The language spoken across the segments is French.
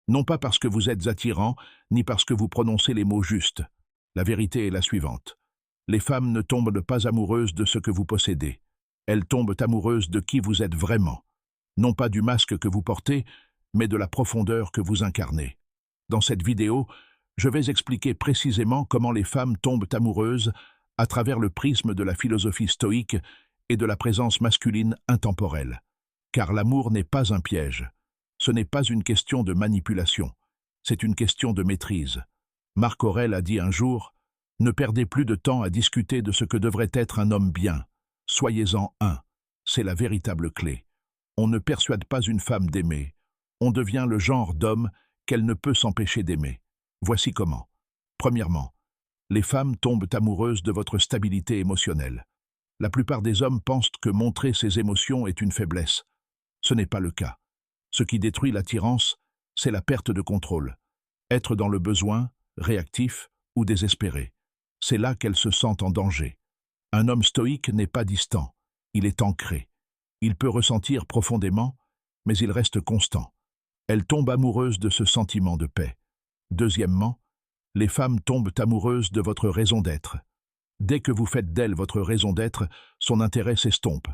Non pas parce que vous êtes attirant, ni parce que vous prononcez les mots justes. La vérité est la suivante. Les femmes ne tombent pas amoureuses de ce que vous possédez. Elles tombent amoureuses de qui vous êtes vraiment. Non pas du masque que vous portez, mais de la profondeur que vous incarnez. Dans cette vidéo, je vais expliquer précisément comment les femmes tombent amoureuses à travers le prisme de la philosophie stoïque et de la présence masculine intemporelle. Car l'amour n'est pas un piège. Ce n'est pas une question de manipulation. C'est une question de maîtrise. Marc Aurèle a dit un jour « Ne perdez plus de temps à discuter de ce que devrait être un homme bien. Soyez-en un. C'est la véritable clé. On ne persuade pas une femme d'aimer. On devient le genre d'homme qu'elle ne peut s'empêcher d'aimer. Voici comment. Premièrement, les femmes tombent amoureuses de votre stabilité émotionnelle. La plupart des hommes pensent que montrer ses émotions est une faiblesse. Ce n'est pas le cas. Ce qui détruit l'attirance, c'est la perte de contrôle. Être dans le besoin, réactif ou désespéré. C'est là qu'elle se sent en danger. Un homme stoïque n'est pas distant. Il est ancré. Il peut ressentir profondément, mais il reste constant. Elle tombe amoureuse de ce sentiment de paix. Deuxièmement, les femmes tombent amoureuses de votre raison d'être. Dès que vous faites d'elle votre raison d'être, son intérêt s'estompe.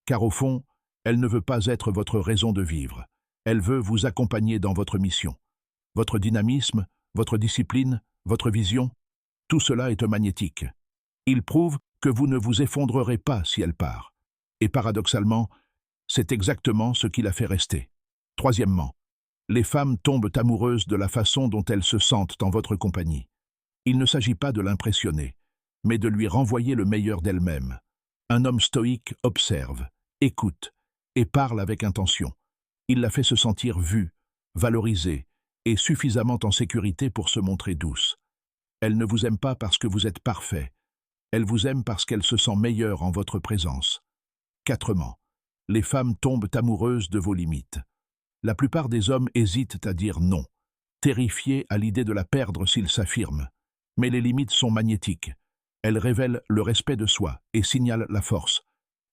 Car au fond, elle ne veut pas être votre raison de vivre. Elle veut vous accompagner dans votre mission. Votre dynamisme, votre discipline, votre vision, tout cela est magnétique. Il prouve que vous ne vous effondrerez pas si elle part. Et paradoxalement, c'est exactement ce qui la fait rester. Troisièmement, les femmes tombent amoureuses de la façon dont elles se sentent en votre compagnie. Il ne s'agit pas de l'impressionner, mais de lui renvoyer le meilleur d'elle-même. Un homme stoïque observe, écoute et parle avec intention. Il la fait se sentir vue, valorisée et suffisamment en sécurité pour se montrer douce. Elle ne vous aime pas parce que vous êtes parfait. Elle vous aime parce qu'elle se sent meilleure en votre présence. Quatrièmement, les femmes tombent amoureuses de vos limites. La plupart des hommes hésitent à dire non, terrifiés à l'idée de la perdre s'ils s'affirment. Mais les limites sont magnétiques. Elles révèlent le respect de soi et signalent la force.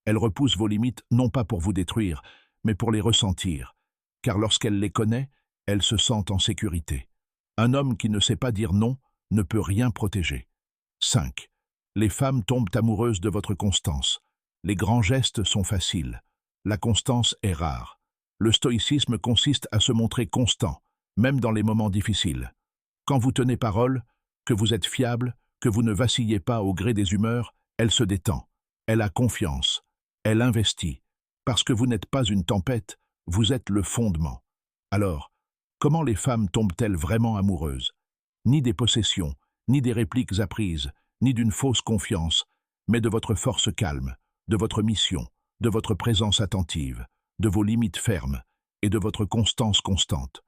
Elles repoussent vos limites non pas pour vous détruire, mais pour les ressentir. Car lorsqu'elle les connaît, elle se sent en sécurité. Un homme qui ne sait pas dire non ne peut rien protéger. 5. Les femmes tombent amoureuses de votre constance. Les grands gestes sont faciles. La constance est rare. Le stoïcisme consiste à se montrer constant, même dans les moments difficiles. Quand vous tenez parole, que vous êtes fiable, que vous ne vacillez pas au gré des humeurs, elle se détend. Elle a confiance. Elle investit. Parce que vous n'êtes pas une tempête, vous êtes le fondement. Alors, comment les femmes tombent-elles vraiment amoureuses? Ni des possessions, ni des répliques apprises, ni d'une fausse confiance, mais de votre force calme, de votre mission, de votre présence attentive, de vos limites fermes et de votre constance constante.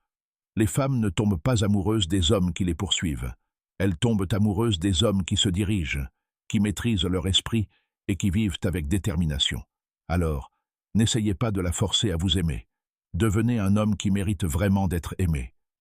Les femmes ne tombent pas amoureuses des hommes qui les poursuivent. Elles tombent amoureuses des hommes qui se dirigent, qui maîtrisent leur esprit et qui vivent avec détermination. Alors, n'essayez pas de la forcer à vous aimer. Devenez un homme qui mérite vraiment d'être aimé.